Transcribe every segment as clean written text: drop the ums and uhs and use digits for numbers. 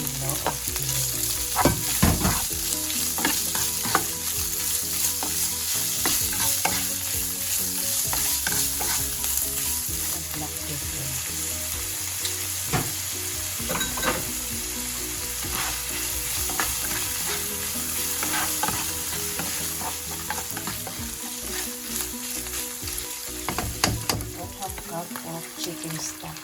kilo of giniling. Black pepper. Cup of chicken stock.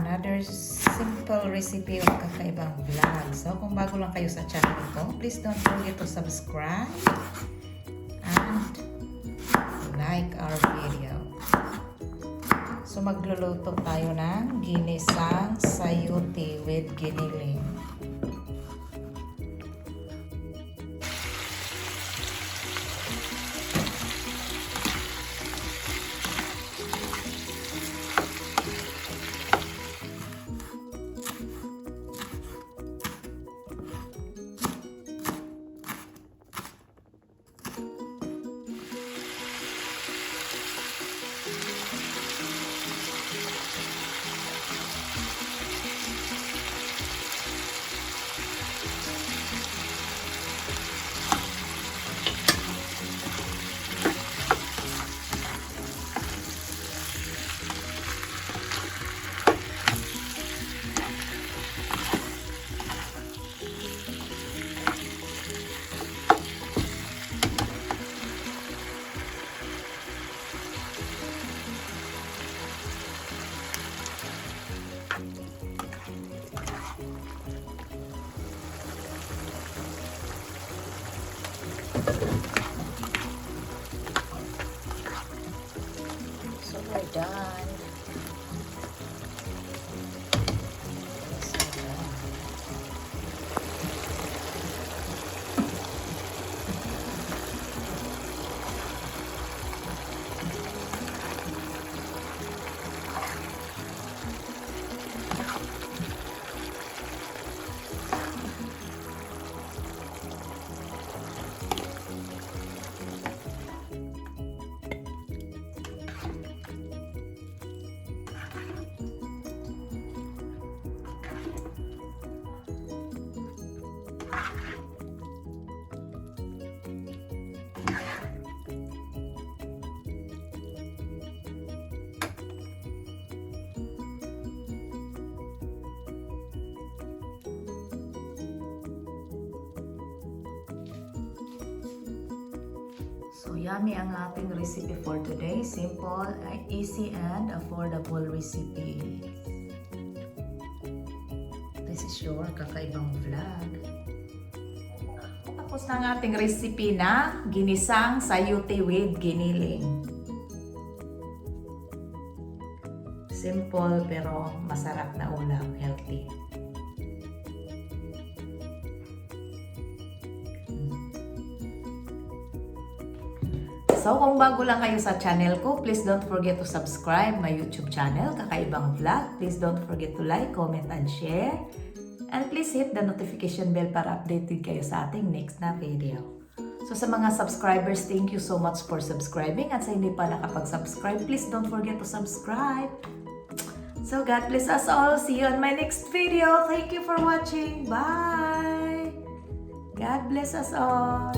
Another simple recipe of Kaka'EVAng vlog. So, kung bago lang kayo sa channel ko, please don't forget to subscribe and like our video. So, magluluto tayo ng ginisang sayote with giniling. So we're done. So done. So yummy ang ating recipe for today. Simple, easy, and affordable recipe. This is your Kaka'EVAng vlog. Tapos na ang ating recipe na ginisang sayote with giniling. Simple pero masarap na ulam, healthy. So, kung bago lang kayo sa channel ko, please don't forget to subscribe my YouTube channel, Kaka'EVAng Vlog. Please don't forget to like, comment, and share. And please hit the notification bell para updated kayo sa ating next na video. So, sa mga subscribers, thank you so much for subscribing. At sa hindi pa nakapag-subscribe, please don't forget to subscribe. So, God bless us all. See you on my next video. Thank you for watching. Bye! God bless us all.